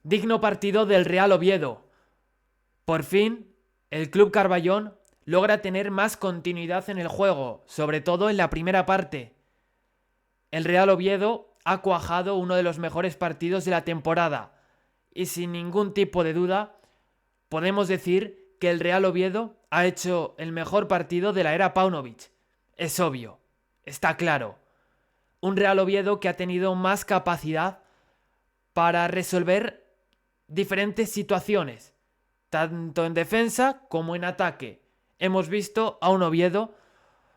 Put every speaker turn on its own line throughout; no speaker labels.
Digno partido del Real Oviedo. Por fin, el Club Carballón logra tener más continuidad en el juego, sobre todo en la primera parte. El Real Oviedo ha cuajado uno de los mejores partidos de la temporada y sin ningún tipo de duda podemos decir que el Real Oviedo ha hecho el mejor partido de la era Paunovic. Es obvio, está claro. Un Real Oviedo que ha tenido más capacidad para resolver diferentes situaciones, tanto en defensa como en ataque. Hemos visto a un Oviedo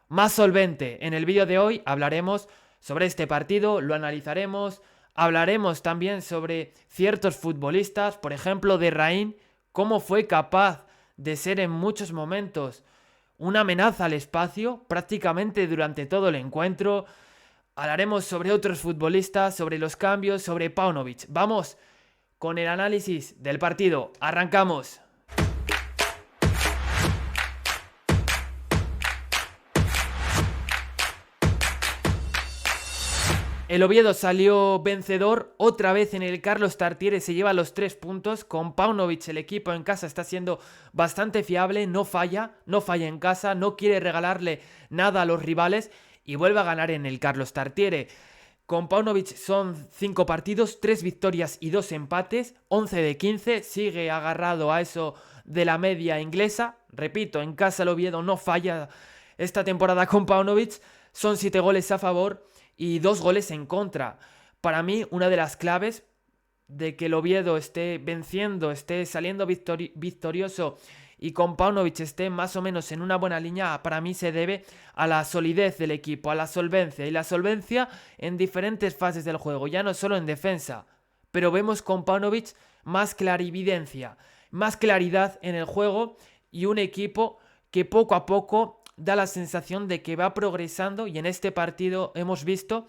más solvente. En el vídeo de hoy hablaremos sobre este partido, lo analizaremos, hablaremos también sobre ciertos futbolistas, por ejemplo de Raín, cómo fue capaz de ser en muchos momentos una amenaza al espacio prácticamente durante todo el encuentro. Hablaremos sobre otros futbolistas, sobre los cambios, sobre Paunovic. Vamos con el análisis del partido. ¡Arrancamos! El Oviedo salió vencedor otra vez en el Carlos Tartiere, se lleva los 3 puntos. Con Paunovic el equipo en casa está siendo bastante fiable, no falla en casa, no quiere regalarle nada a los rivales y vuelve a ganar en el Carlos Tartiere. Con Paunovic son 5 partidos, 3 victorias y 2 empates, 11 de 15, sigue agarrado a eso de la media inglesa. Repito, en casa el Oviedo no falla esta temporada con Paunovic, son 7 goles a favor y 2 goles en contra. Para mí, una de las claves de que el Oviedo esté venciendo, esté saliendo victorioso y con Paunovic esté más o menos en una buena línea, para mí se debe a la solidez del equipo, a la solvencia. Y la solvencia en diferentes fases del juego, ya no solo en defensa. Pero vemos con Paunovic más clarividencia, más claridad en el juego y un equipo que poco a poco da la sensación de que va progresando, y en este partido hemos visto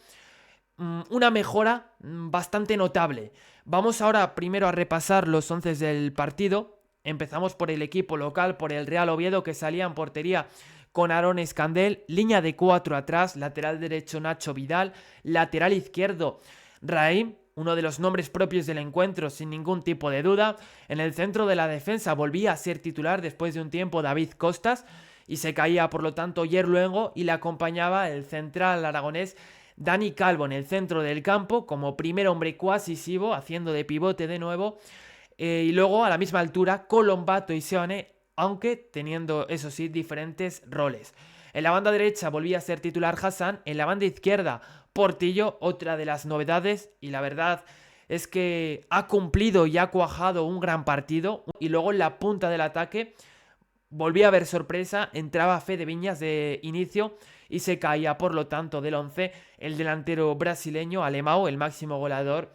una mejora bastante notable. Vamos ahora primero a repasar los 11 del partido. Empezamos por el equipo local, por el Real Oviedo, que salía en portería con Aarón Escandel, línea de 4 atrás, lateral derecho Nacho Vidal, lateral izquierdo Raín, uno de los nombres propios del encuentro sin ningún tipo de duda. En el centro de la defensa volvía a ser titular después de un tiempo David Costas y se caía por lo tanto Oyer luego, y le acompañaba el central aragonés Dani Calvo en el centro del campo como primer hombre cohesivo, haciendo de pivote de nuevo. Y luego a la misma altura Colombato y Seoane, aunque teniendo eso sí diferentes roles. En la banda derecha volvía a ser titular Hassan, en la banda izquierda Portillo, otra de las novedades, y la verdad es que ha cumplido y ha cuajado un gran partido. Y luego en la punta del ataque volvía a haber sorpresa, entraba Fede Viñas de inicio y se caía por lo tanto del 11 el delantero brasileño Alemão, el máximo goleador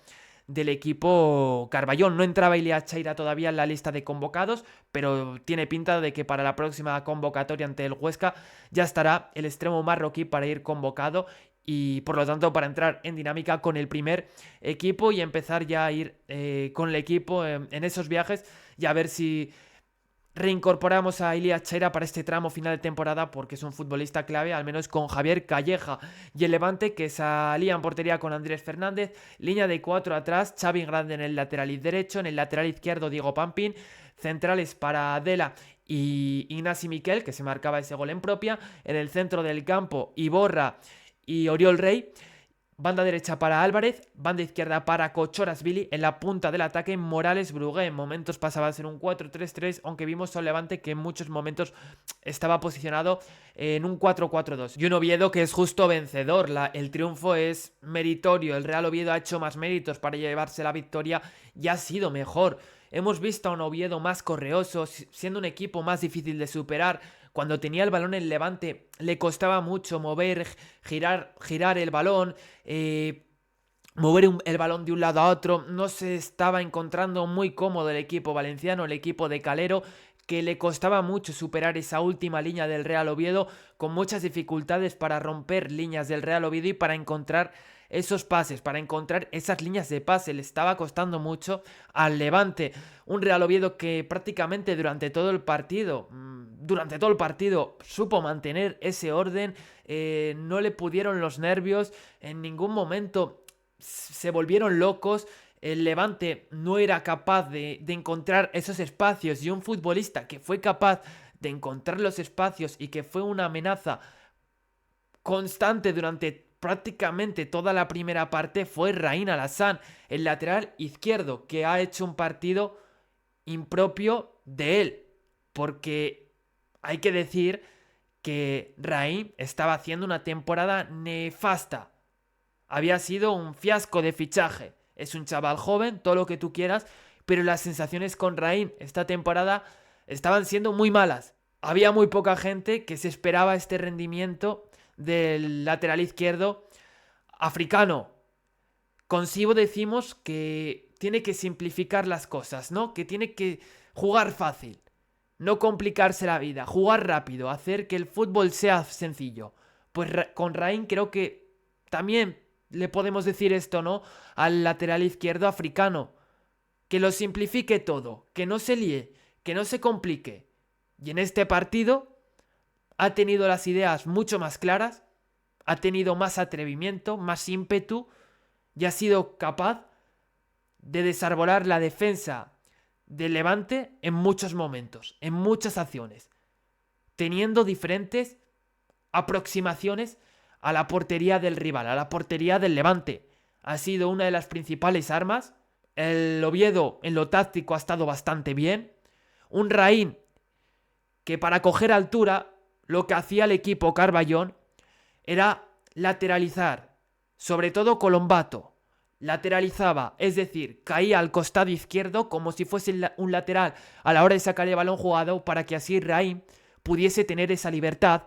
del equipo Carballón. No entraba Ilia Chaira todavía en la lista de convocados, pero tiene pinta de que para la próxima convocatoria ante el Huesca ya estará el extremo marroquí para ir convocado y por lo tanto para entrar en dinámica con el primer equipo y empezar ya a ir con el equipo en esos viajes y a ver si reincorporamos a Ilia Chaira para este tramo final de temporada, porque es un futbolista clave, al menos con Javier Calleja. Y el Levante, que salía en portería con Andrés Fernández, línea de 4 atrás, Xavi Grande en el lateral derecho, en el lateral izquierdo Diego Pampín, centrales para Adela y Ignasi Miquel, que se marcaba ese gol en propia, en el centro del campo Iborra y Oriol Rey, banda derecha para Álvarez, banda izquierda para Cochorasvili, en la punta del ataque Morales Brugué. En momentos pasaba a ser un 4-3-3, aunque vimos a un Levante que en muchos momentos estaba posicionado en un 4-4-2. Y un Oviedo que es justo vencedor, el triunfo es meritorio, el Real Oviedo ha hecho más méritos para llevarse la victoria y ha sido mejor. Hemos visto a un Oviedo más correoso, siendo un equipo más difícil de superar. Cuando tenía el balón el Levante le costaba mucho mover, girar el balón, mover el balón de un lado a otro. No se estaba encontrando muy cómodo el equipo valenciano, el equipo de Calero, que le costaba mucho superar esa última línea del Real Oviedo, con muchas dificultades para romper líneas del Real Oviedo y para encontrar esos pases, para encontrar esas líneas de pase. Le estaba costando mucho al Levante. Un Real Oviedo que prácticamente durante todo el partido supo mantener ese orden, no le pudieron los nervios, en ningún momento se volvieron locos. el Levante no era capaz de encontrar esos espacios, y un futbolista que fue capaz de encontrar los espacios y que fue una amenaza constante durante prácticamente toda la primera parte fue Raheem Alassane, el lateral izquierdo, que ha hecho un partido impropio de él, porque hay que decir que Raheem estaba haciendo una temporada nefasta. Había sido un fiasco de fichaje. Es un chaval joven, todo lo que tú quieras, pero las sensaciones con Raheem esta temporada estaban siendo muy malas. Había muy poca gente que se esperaba este rendimiento del lateral izquierdo africano. Con Sibo decimos que tiene que simplificar las cosas, ¿no? Que tiene que jugar fácil, no complicarse la vida, jugar rápido, hacer que el fútbol sea sencillo. Pues con Raheem creo que también le podemos decir esto, ¿no? Al lateral izquierdo africano. Que lo simplifique todo, que no se líe, que no se complique. Y en este partido ha tenido las ideas mucho más claras, ha tenido más atrevimiento, más ímpetu, y ha sido capaz de desarbolar la defensa del Levante en muchos momentos, en muchas acciones, teniendo diferentes aproximaciones a la portería del rival, a la portería del Levante. Ha sido una de las principales armas. El Oviedo en lo táctico ha estado bastante bien. Un Raheem que para coger altura lo que hacía el equipo Carballón era lateralizar, sobre todo Colombato. Lateralizaba, es decir, caía al costado izquierdo como si fuese un lateral a la hora de sacar el balón jugado, para que así Raheem pudiese tener esa libertad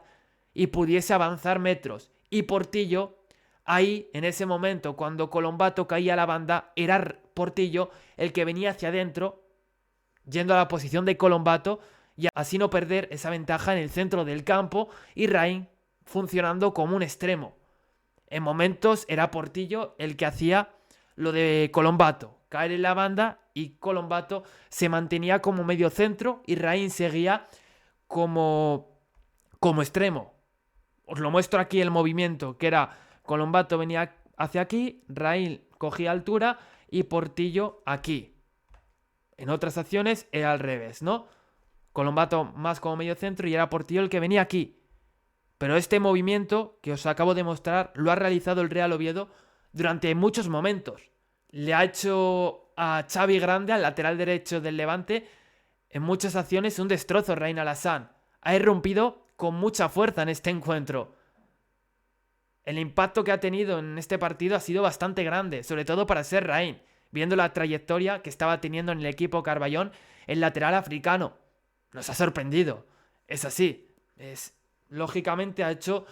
y pudiese avanzar metros. Y Portillo, ahí, en ese momento, cuando Colombato caía a la banda, era Portillo el que venía hacia adentro, yendo a la posición de Colombato, y así no perder esa ventaja en el centro del campo, y Raheem funcionando como un extremo. En momentos era Portillo el que hacía lo de Colombato, caer en la banda, y Colombato se mantenía como medio centro y Raheem seguía como extremo. Os lo muestro aquí el movimiento, que era Colombato venía hacia aquí, Raheem cogía altura y Portillo aquí. En otras acciones era al revés, ¿no? Colombato más como medio centro y era Portillo el que venía aquí. Pero este movimiento que os acabo de mostrar lo ha realizado el Real Oviedo durante muchos momentos. Le ha hecho a Xavi Grande, al lateral derecho del Levante, en muchas acciones un destrozo Raheem Alassane. Ha irrumpido con mucha fuerza en este encuentro. El impacto que ha tenido en este partido ha sido bastante grande, sobre todo para ser Raheem, viendo la trayectoria que estaba teniendo en el equipo Carballón, el lateral africano. Nos ha sorprendido. Es así. Lógicamente ha hecho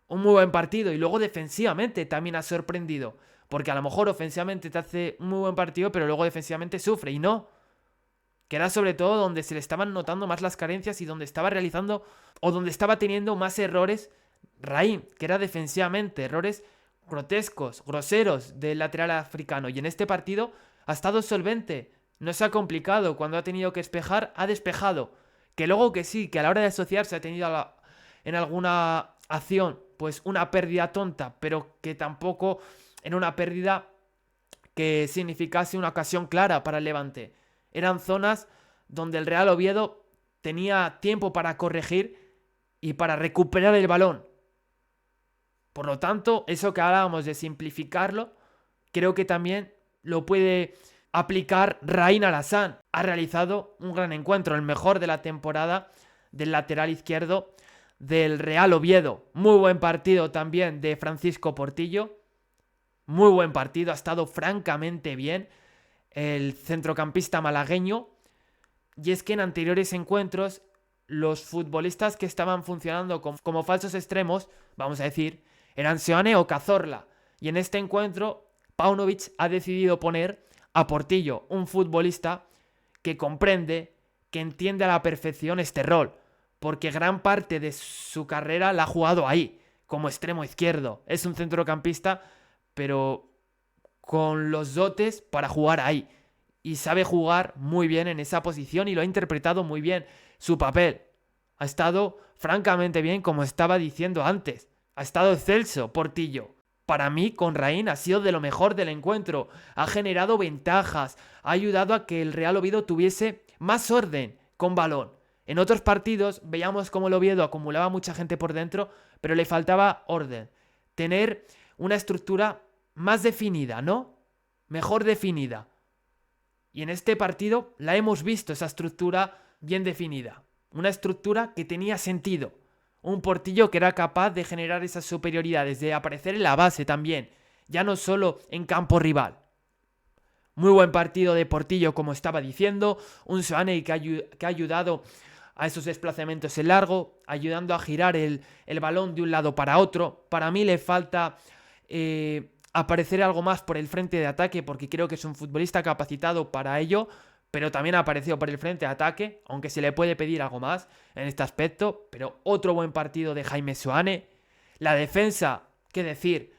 un muy buen partido, y luego defensivamente también ha sorprendido, porque a lo mejor ofensivamente te hace un muy buen partido, pero luego defensivamente sufre, y no. Que era sobre todo donde se le estaban notando más las carencias y donde estaba realizando o donde estaba teniendo más errores Raheem, que era defensivamente, errores grotescos, groseros del lateral africano. Y en este partido ha estado solvente, no se ha complicado, cuando ha tenido que despejar, ha despejado. Que luego que sí, que a la hora de asociarse ha tenido en alguna acción pues una pérdida tonta, pero que tampoco en una pérdida que significase una ocasión clara para el Levante. Eran zonas donde el Real Oviedo tenía tiempo para corregir y para recuperar el balón. Por lo tanto, eso que hablábamos de simplificarlo, creo que también lo puede aplicar Raheem Alassane. Ha realizado un gran encuentro, el mejor de la temporada del lateral izquierdo del Real Oviedo. Muy buen partido también de Francisco Portillo. Muy buen partido, ha estado francamente bien el centrocampista malagueño. Y es que en anteriores encuentros los futbolistas que estaban funcionando como falsos extremos, vamos a decir, eran Seoane o Cazorla. Y en este encuentro Paunovic ha decidido poner a Portillo, un futbolista que comprende, que entiende a la perfección este rol, porque gran parte de su carrera la ha jugado ahí, como extremo izquierdo. Es un centrocampista, pero con los dotes para jugar ahí. Y sabe jugar muy bien en esa posición y lo ha interpretado muy bien. Su papel ha estado francamente bien, como estaba diciendo antes. Ha estado excelso Portillo. para mí, con Raín, ha sido de lo mejor del encuentro. Ha generado ventajas, ha ayudado a que el Real Oviedo tuviese más orden con balón. En otros partidos veíamos cómo el Oviedo acumulaba mucha gente por dentro, pero le faltaba orden. Tener una estructura más definida, ¿no? Mejor definida. Y en este partido la hemos visto, esa estructura bien definida. Una estructura que tenía sentido. Un Portillo que era capaz de generar esas superioridades, de aparecer en la base también, ya no solo en campo rival. Muy buen partido de Portillo, como estaba diciendo. Un Seoane que ha ayudado a esos desplazamientos en largo, ayudando a girar el balón de un lado para otro. Para mí le falta aparecer algo más por el frente de ataque, porque creo que es un futbolista capacitado para ello, pero también ha aparecido por el frente de ataque, aunque se le puede pedir algo más en este aspecto. Pero otro buen partido de Jaime Seoane. La defensa, qué decir,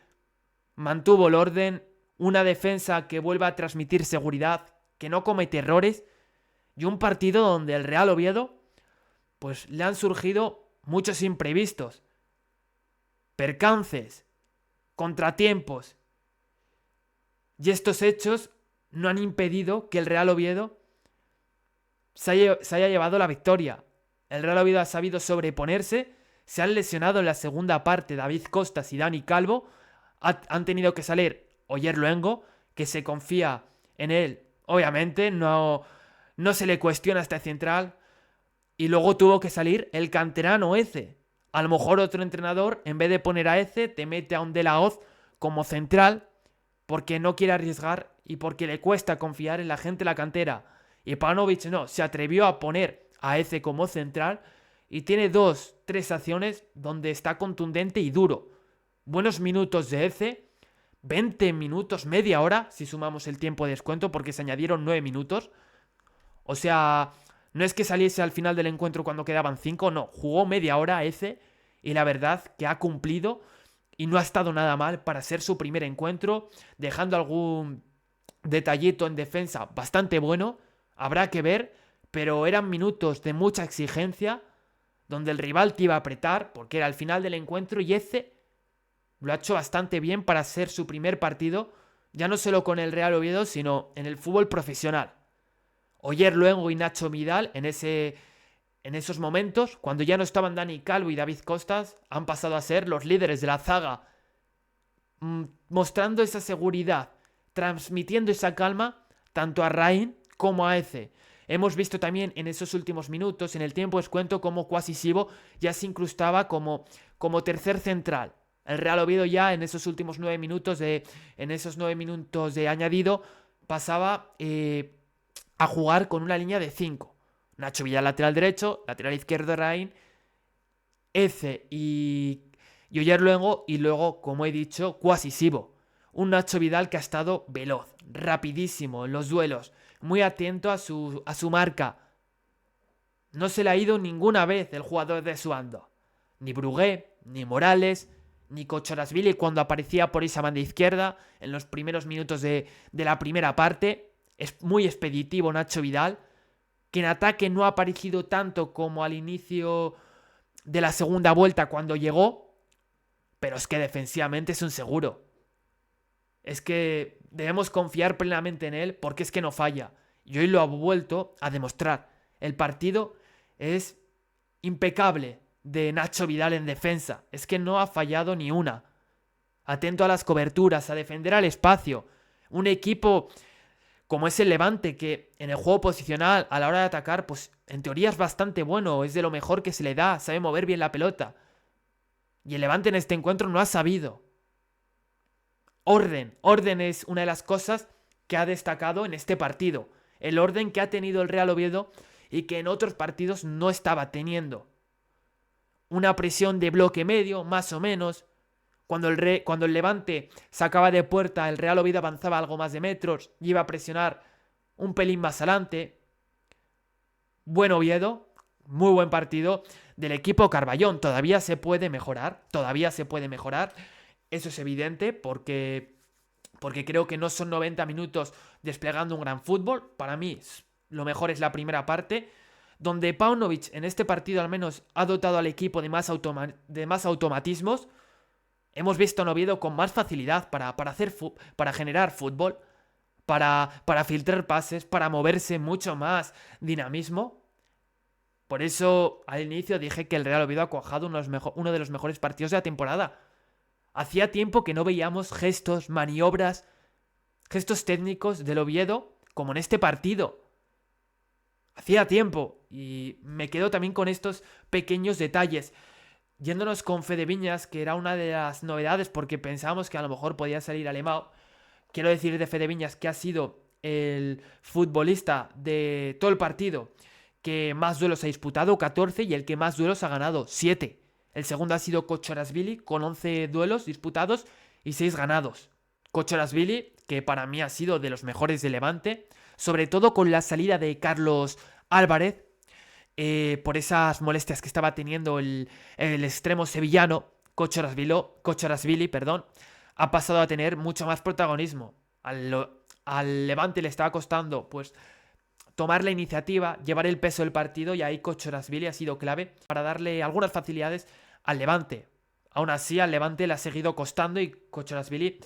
mantuvo el orden, una defensa que vuelve a transmitir seguridad, que no comete errores, y un partido donde el Real Oviedo pues le han surgido muchos imprevistos, percances, contratiempos, y estos hechos no han impedido que el Real Oviedo se haya llevado la victoria. El Real Oviedo ha sabido sobreponerse, se han lesionado en la segunda parte David Costas y Dani Calvo, han tenido que salir Oyer Luengo, que se confía en él, obviamente, no se le cuestiona a este central, y luego tuvo que salir el canterano Eze. A lo mejor otro entrenador, en vez de poner a Eze, te mete a un De La Hoz como central, porque no quiere arriesgar y porque le cuesta confiar en la gente de la cantera. Y Paunovic no, se atrevió a poner a Eze como central y tiene 2-3 acciones donde está contundente y duro. Buenos minutos de Eze, 20 minutos, media hora, si sumamos el tiempo de descuento, porque se añadieron 9 minutos. O sea, no es que saliese al final del encuentro cuando quedaban 5, no, jugó media hora Eze y la verdad que ha cumplido y no ha estado nada mal para ser su primer encuentro, dejando algún detallito en defensa bastante bueno, habrá que ver, pero eran minutos de mucha exigencia, donde el rival te iba a apretar, porque era el final del encuentro y Eze lo ha hecho bastante bien para ser su primer partido, ya no solo con el Real Oviedo, sino en el fútbol profesional. Oyer Luengo y Nacho Vidal en esos momentos, cuando ya no estaban Dani Calvo y David Costas, han pasado a ser los líderes de la zaga, mostrando esa seguridad, transmitiendo esa calma tanto a Raín como a Eze. Hemos visto también en esos últimos minutos, en el tiempo descuento, como Kwasi Sibo ya se incrustaba como tercer central. El Real Oviedo ya en esos últimos 9 minutos de añadido pasaba a jugar con una línea de 5. Nacho Vidal lateral derecho, lateral izquierdo Raín, Eze y Oyer Luengo, y luego, como he dicho, Kwasi Sibo. Un Nacho Vidal que ha estado veloz, rapidísimo en los duelos, muy atento a su marca. No se le ha ido ninguna vez el jugador de Suando. Ni Brugué, ni Morales, ni Cocharasvili cuando aparecía por esa banda izquierda en los primeros minutos de la primera parte. Es muy expeditivo Nacho Vidal, que en ataque no ha aparecido tanto como al inicio de la segunda vuelta cuando llegó, pero es que defensivamente es un seguro. Es que debemos confiar plenamente en él porque es que no falla. Y hoy lo ha vuelto a demostrar. El partido es impecable de Nacho Vidal en defensa. Es que no ha fallado ni una. Atento a las coberturas, a defender al espacio. Un equipo como es el Levante, que en el juego posicional a la hora de atacar, pues en teoría es bastante bueno, es de lo mejor que se le da, sabe mover bien la pelota. Y el Levante en este encuentro no ha sabido. Orden es una de las cosas que ha destacado en este partido. El orden que ha tenido el Real Oviedo y que en otros partidos no estaba teniendo. Una presión de bloque medio, más o menos. Cuando el Levante sacaba de puerta, el Real Oviedo avanzaba algo más de metros y iba a presionar un pelín más adelante. Buen Oviedo, muy buen partido del equipo Carballón. Todavía se puede mejorar, Eso es evidente porque creo que no son 90 minutos desplegando un gran fútbol. Para mí lo mejor es la primera parte, donde Paunovic en este partido al menos ha dotado al equipo de más automatismos. Hemos visto a un Oviedo con más facilidad para generar fútbol, para filtrar pases, para moverse mucho más dinamismo. Por eso al inicio dije que el Real Oviedo ha cuajado uno de los mejores partidos de la temporada. Hacía tiempo que no veíamos gestos, maniobras, gestos técnicos del Oviedo como en este partido. Hacía tiempo. Y me quedo también con estos pequeños detalles. Yéndonos con Fede Viñas, que era una de las novedades porque pensábamos que a lo mejor podía salir Alemão. Quiero decir de Fede Viñas que ha sido el futbolista de todo el partido que más duelos ha disputado, 14, y el que más duelos ha ganado, 7. El segundo ha sido Kochorashvili, con 11 duelos disputados y 6 ganados. Kochorashvili, que para mí ha sido de los mejores de Levante, sobre todo con la salida de Carlos Álvarez, por esas molestias que estaba teniendo el extremo sevillano, Kochorashvili, ha pasado a tener mucho más protagonismo. Al Levante le estaba costando pues tomar la iniciativa, llevar el peso del partido, y ahí Kochorashvili ha sido clave para darle algunas facilidades al Levante. Aún así, al Levante le ha seguido costando y Kochorashvili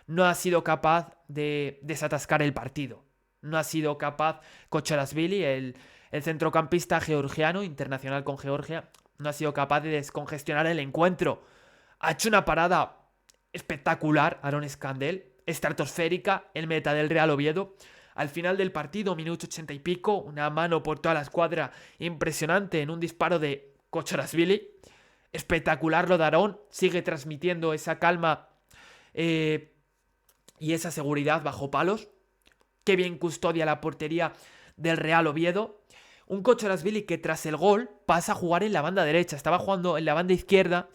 no ha sido capaz de desatascar el partido. No ha sido capaz Kochorashvili, el centrocampista georgiano, internacional con Georgia, no ha sido capaz de descongestionar el encuentro. Ha hecho una parada espectacular, Aaron Scandell, estratosférica, el meta del Real Oviedo. Al final del partido, minuto 80 y pico, una mano por toda la escuadra impresionante en un disparo de Kochorashvili. Espectacular lo de Aarón, sigue transmitiendo esa calma y esa seguridad bajo palos. Qué bien custodia la portería del Real Oviedo. Un Kochorashvili que tras el gol pasa a jugar en la banda derecha. Estaba jugando en la banda izquierda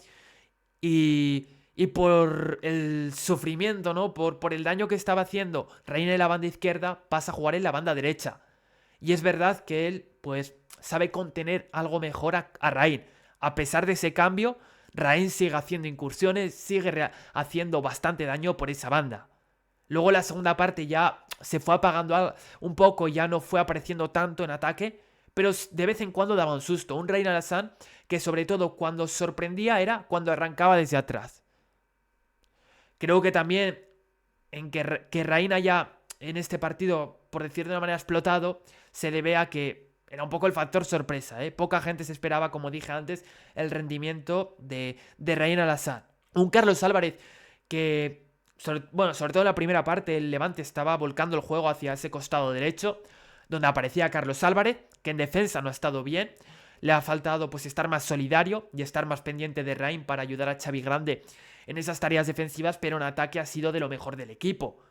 y por el sufrimiento, ¿no? Por el daño que estaba haciendo Raín en la banda izquierda, pasa a jugar en la banda derecha. Y es verdad que él, pues, sabe contener algo mejor a Raín. A pesar de ese cambio, Raín sigue haciendo incursiones, sigue haciendo bastante daño por esa banda. Luego la segunda parte ya se fue apagando un poco, ya no fue apareciendo tanto en ataque, pero de vez en cuando daba un susto. Un Raín Alassane que sobre todo cuando sorprendía era cuando arrancaba desde atrás. Creo que también en que Raín haya en este partido, por decir de una manera, explotado, se debe a que era un poco el factor sorpresa, ¿eh? Poca gente se esperaba, como dije antes, el rendimiento de Raín Alassane. Un Carlos Álvarez que, sobre todo en la primera parte, el Levante estaba volcando el juego hacia ese costado derecho, donde aparecía Carlos Álvarez, que en defensa no ha estado bien. Le ha faltado pues estar más solidario y estar más pendiente de Raín para ayudar a Xavi Grande en esas tareas defensivas, pero en ataque ha sido de lo mejor del equipo.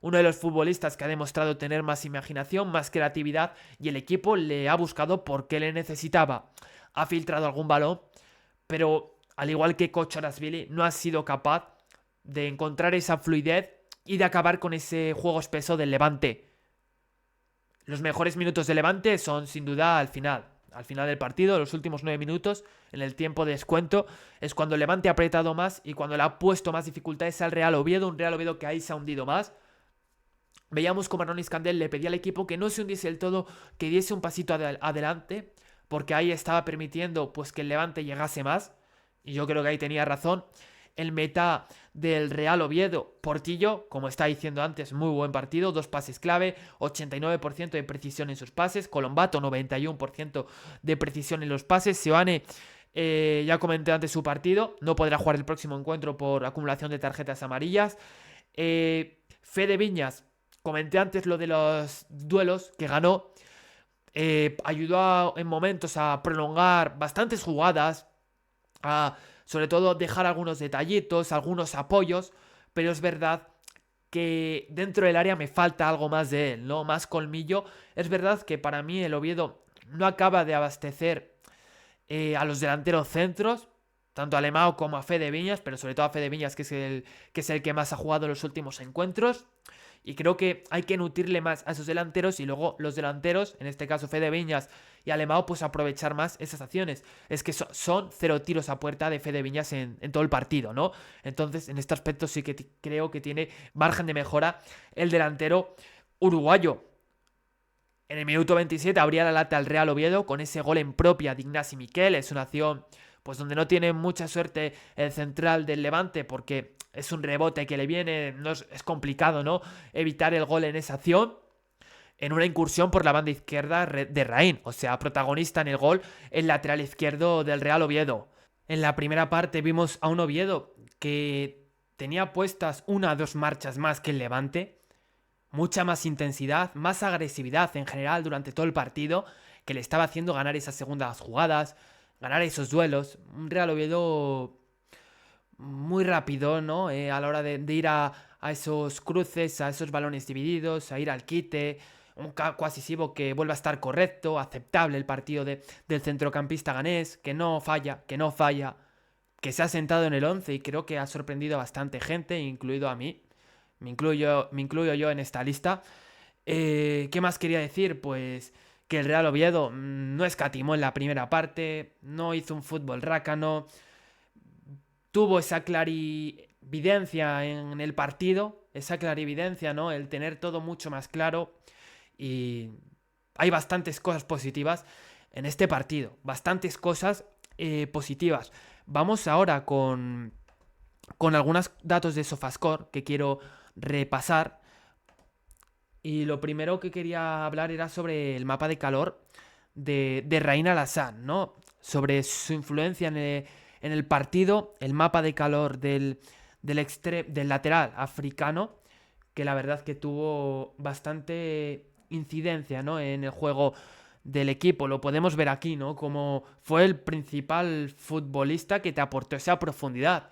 Uno de los futbolistas que ha demostrado tener más imaginación, más creatividad, y el equipo le ha buscado porque le necesitaba. Ha filtrado algún balón, pero al igual que Kochorashvili, no ha sido capaz de encontrar esa fluidez y de acabar con ese juego espeso del Levante. Los mejores minutos del Levante son sin duda al final del partido, los últimos 9 minutos, en el tiempo de descuento, es cuando el Levante ha apretado más y cuando le ha puesto más dificultades al Real Oviedo, un Real Oviedo que ahí se ha hundido más. Veíamos como Aaron Scandell le pedía al equipo que no se hundiese del todo, que diese un pasito adelante, porque ahí estaba permitiendo pues que el Levante llegase más, y yo creo que ahí tenía razón. El meta del Real Oviedo, Portillo, como estaba diciendo antes, muy buen partido, 2 pases clave, 89% de precisión en sus pases, Colombato 91% de precisión en los pases, Seoane, ya comenté antes su partido, no podrá jugar el próximo encuentro por acumulación de tarjetas amarillas. Fede Viñas, comenté antes lo de los duelos que ganó, ayudó en momentos a prolongar bastantes jugadas, sobre todo dejar algunos detallitos, algunos apoyos, pero es verdad que dentro del área me falta algo más de él, ¿no? Más colmillo. Es verdad que para mí el Oviedo no acaba de abastecer a los delanteros centros, tanto a Alemão como a Fede Viñas, pero sobre todo a Fede Viñas, que es el que más ha jugado en los últimos encuentros. Y creo que hay que nutrirle más a esos delanteros y luego los delanteros, en este caso Fede Viñas y Alemão, pues aprovechar más esas acciones. Es que son 0 tiros a puerta de Fede Viñas en todo el partido, ¿no? Entonces, en este aspecto sí que creo que tiene margen de mejora el delantero uruguayo. En el minuto 27 abría la lata al Real Oviedo con ese gol en propia de Ignasi Miquel. Es una acción pues donde no tiene mucha suerte el central del Levante, porque es un rebote que le viene, no es complicado, ¿no? Evitar el gol en esa acción. En una incursión por la banda izquierda de Raín, o sea, protagonista en el gol, el lateral izquierdo del Real Oviedo. En la primera parte vimos a un Oviedo que tenía puestas 1 o 2 marchas más que el Levante, mucha más intensidad, más agresividad en general durante todo el partido, que le estaba haciendo ganar esas segundas jugadas, ganar esos duelos. Un Real Oviedo muy rápido, ¿no? A la hora de ir a esos cruces, a esos balones divididos, a ir al quite, un cohesivo que vuelva a estar correcto, aceptable el partido del centrocampista ganés, que no falla, que se ha sentado en el 11 y creo que ha sorprendido a bastante gente, incluido a mí. Me incluyo yo en esta lista. ¿Qué más quería decir? Pues que el Real Oviedo no escatimó en la primera parte, no hizo un fútbol rácano, tuvo esa clarividencia en el partido, esa clarividencia, ¿no? El tener todo mucho más claro y hay bastantes cosas positivas en este partido, bastantes cosas positivas. Vamos ahora con algunos datos de SofaScore que quiero repasar. Y lo primero que quería hablar era sobre el mapa de calor de Rain Alassane, ¿no? Sobre su influencia en el partido, el mapa de calor del lateral africano, que la verdad que tuvo bastante incidencia, ¿no? En el juego del equipo. Lo podemos ver aquí, ¿no? Como fue el principal futbolista que te aportó esa profundidad.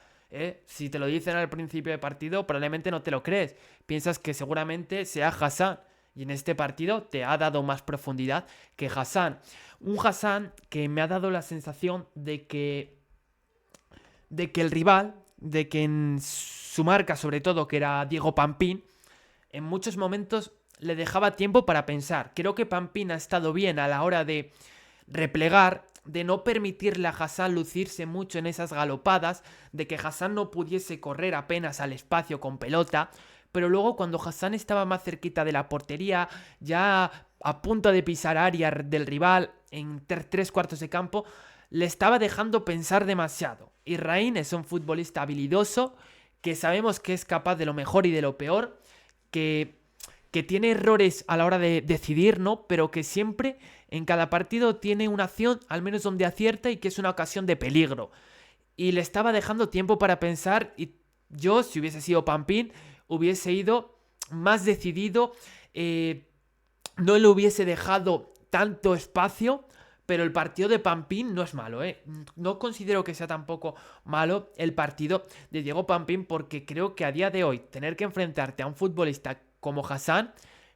Si te lo dicen al principio de partido, probablemente no te lo crees. Piensas que seguramente sea Hassan. Y en este partido te ha dado más profundidad que Hassan. Un Hassan que me ha dado la sensación de que el rival, de que en su marca, sobre todo, que era Diego Pampín, en muchos momentos le dejaba tiempo para pensar. Creo que Pampín ha estado bien a la hora de replegar, de no permitirle a Hassan lucirse mucho en esas galopadas, de que Hassan no pudiese correr apenas al espacio con pelota, pero luego cuando Hassan estaba más cerquita de la portería, ya a punto de pisar área del rival en 3 cuartos de campo, le estaba dejando pensar demasiado. Y Rain es un futbolista habilidoso, que sabemos que es capaz de lo mejor y de lo peor, que tiene errores a la hora de decidir, ¿no? Pero que siempre, en cada partido, tiene una acción, al menos donde acierta, y que es una ocasión de peligro. Y le estaba dejando tiempo para pensar, y yo, si hubiese sido Pampín, hubiese ido más decidido, no le hubiese dejado tanto espacio, pero el partido de Pampín no es malo, ¿eh? No considero que sea tampoco malo el partido de Diego Pampín, porque creo que a día de hoy tener que enfrentarte a un futbolista como Hassan,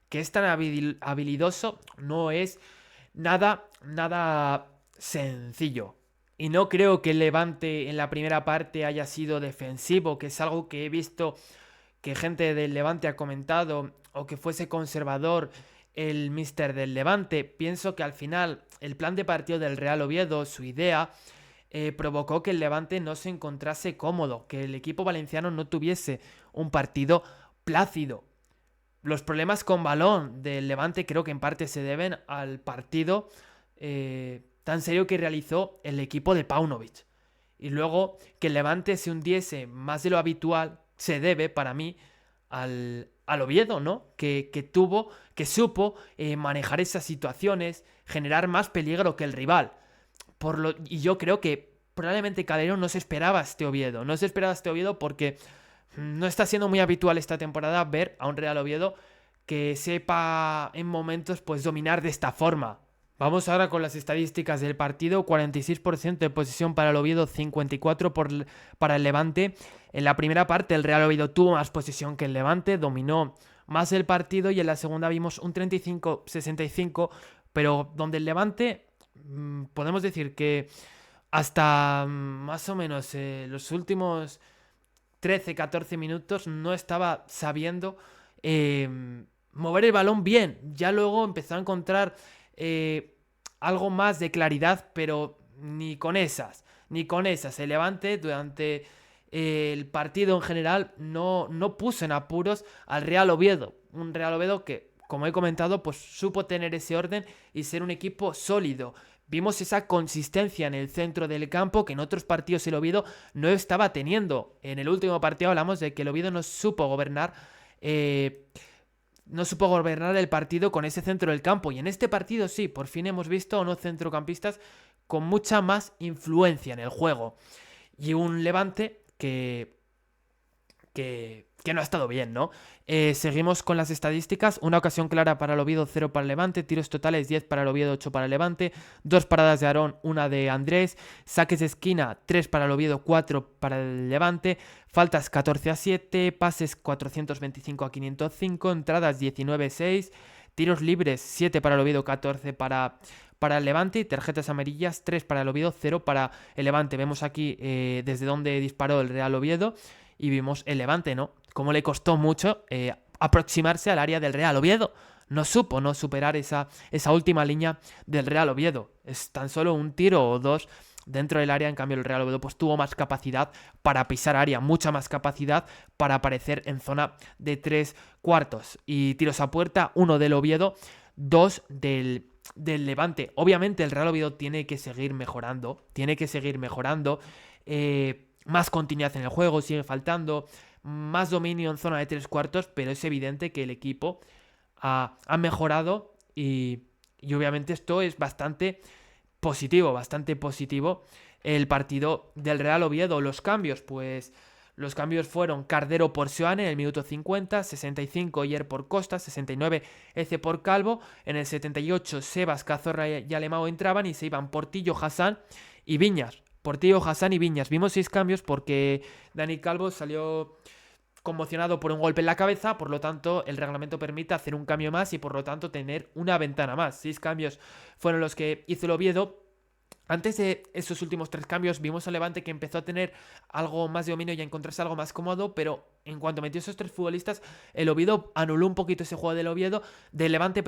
que es tan habilidoso, no es nada sencillo. Y no creo que el Levante en la primera parte haya sido defensivo, que es algo que he visto que gente del Levante ha comentado, o que fuese conservador el míster del Levante. Pienso que al final el plan de partido del Real Oviedo, su idea, provocó que el Levante no se encontrase cómodo, que el equipo valenciano no tuviese un partido plácido. Los problemas con balón del Levante creo que en parte se deben al partido tan serio que realizó el equipo de Paunovic. Y luego que el Levante se hundiese más de lo habitual se debe, para mí, al Oviedo, ¿no? Que supo manejar esas situaciones, generar más peligro que el rival. Y yo creo que probablemente Calderón no se esperaba este Oviedo. No se esperaba este Oviedo porque no está siendo muy habitual esta temporada ver a un Real Oviedo que sepa en momentos pues dominar de esta forma. Vamos ahora con las estadísticas del partido. 46% de posesión para el Oviedo, 54% para el Levante. En la primera parte el Real Oviedo tuvo más posesión que el Levante, dominó más el partido, y en la segunda vimos un 35-65, pero donde el Levante podemos decir que hasta más o menos los últimos 13-14 minutos no estaba sabiendo mover el balón bien. Ya luego empezó a encontrar algo más de claridad, pero ni con esas. El Levante durante el partido en general no puso en apuros al Real Oviedo. Un Real Oviedo que como he comentado, pues supo tener ese orden y ser un equipo sólido. Vimos esa consistencia en el centro del campo que en otros partidos el Oviedo no estaba teniendo. En el último partido hablamos de que el Oviedo no supo gobernar el partido con ese centro del campo. Y en este partido sí, por fin hemos visto a unos centrocampistas con mucha más influencia en el juego. Y un Levante que no ha estado bien, ¿no? Seguimos con las estadísticas. Una ocasión clara para el Oviedo, 0 para el Levante. Tiros totales, 10 para el Oviedo, 8 para el Levante. 2 paradas de Aarón, 1 de Andrés. Saques de esquina, 3 para el Oviedo, 4 para el Levante. Faltas 14-7. Pases 425-505. Entradas 19-6. Tiros libres, 7 para el Oviedo, 14 para el Levante. Y tarjetas amarillas, 3 para el Oviedo, 0 para el Levante. Vemos aquí desde donde disparó el Real Oviedo. Y vimos el Levante, ¿no? Cómo le costó mucho aproximarse al área del Real Oviedo. No supo no superar esa última línea del Real Oviedo. Es tan solo un tiro o dos dentro del área. En cambio el Real Oviedo pues tuvo más capacidad para pisar área, mucha más capacidad para aparecer en zona de 3/4. Y tiros a puerta, 1 del Oviedo, 2 del Levante. Obviamente el Real Oviedo tiene que seguir mejorando. Más continuidad en el juego, sigue faltando, más dominio en zona de 3/4, pero es evidente que el equipo ha mejorado y obviamente esto es bastante positivo. El partido del Real Oviedo. Los cambios, pues los cambios fueron Cardero por Seoane en el minuto 50, 65 Oyer por Costa, 69 Eze por Calvo, en el 78 Sebas, Cazorla y Alemão entraban y se iban Portillo, Hassan y Viñas. Portillo, Hassan y Viñas. Vimos 6 cambios porque Dani Calvo salió conmocionado por un golpe en la cabeza, por lo tanto el reglamento permite hacer un cambio más y por lo tanto tener una ventana más. 6 cambios fueron los que hizo el Oviedo. Antes de esos últimos 3 cambios vimos al Levante que empezó a tener algo más de dominio y a encontrarse algo más cómodo, pero en cuanto metió esos 3 futbolistas, el Oviedo anuló un poquito ese juego del Levante,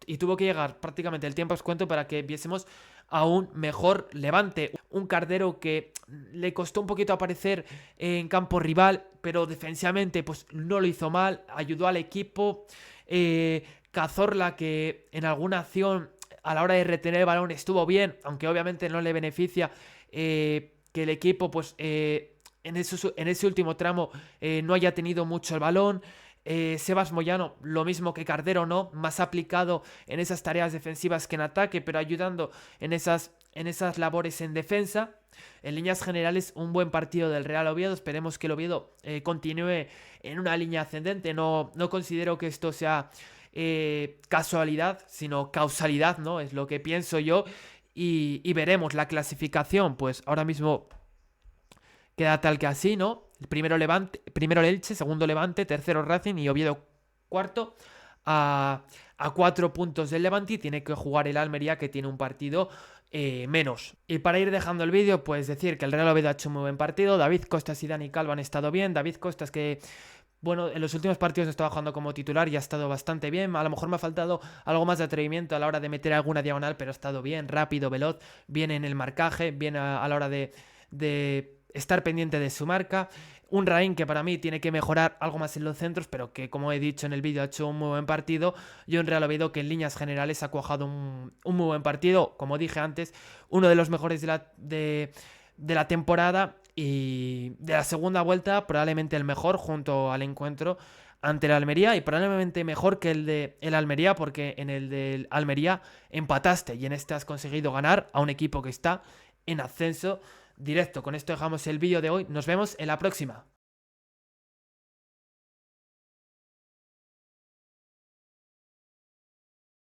y tuvo que llegar prácticamente el tiempo a descuento para que viésemos a un mejor Levante. Un Cardero que le costó un poquito aparecer en campo rival, pero defensivamente pues no lo hizo mal, ayudó al equipo. Cazorla, que en alguna acción a la hora de retener el balón estuvo bien, aunque obviamente no le beneficia que el equipo pues en ese último tramo no haya tenido mucho el balón. Sebas Moyano, lo mismo que Cardero, ¿no? Más aplicado en esas tareas defensivas que en ataque, pero ayudando en esas labores en defensa. En líneas generales, un buen partido del Real Oviedo. Esperemos que el Oviedo continúe en una línea ascendente. No considero que esto sea casualidad, sino causalidad, ¿no? Es lo que pienso yo. Y veremos la clasificación. Pues ahora mismo queda tal que así, ¿no? Primero el Elche, segundo Levante, tercero Racing y Oviedo cuarto a 4 puntos del Levante, y tiene que jugar el Almería, que tiene un partido menos. Y para ir dejando el vídeo, pues decir que el Real Oviedo ha hecho un muy buen partido. David Costas y Dani Calvo han estado bien. David Costas, que bueno, en los últimos partidos estaba jugando como titular y ha estado bastante bien. A lo mejor me ha faltado algo más de atrevimiento a la hora de meter alguna diagonal, pero ha estado bien, rápido, veloz, bien en el marcaje, bien a la hora de estar pendiente de su marca. Un Raín que para mí tiene que mejorar algo más en los centros, pero que, como he dicho en el vídeo, ha hecho un muy buen partido. Y un Real Oviedo que en líneas generales ha cuajado un muy buen partido. Como dije antes, uno de los mejores de la temporada y de la segunda vuelta, probablemente el mejor junto al encuentro ante el Almería, y probablemente mejor que el de el Almería, porque en el del Almería empataste y en este has conseguido ganar a un equipo que está en ascenso directo. Con esto dejamos el vídeo de hoy. Nos vemos en la próxima.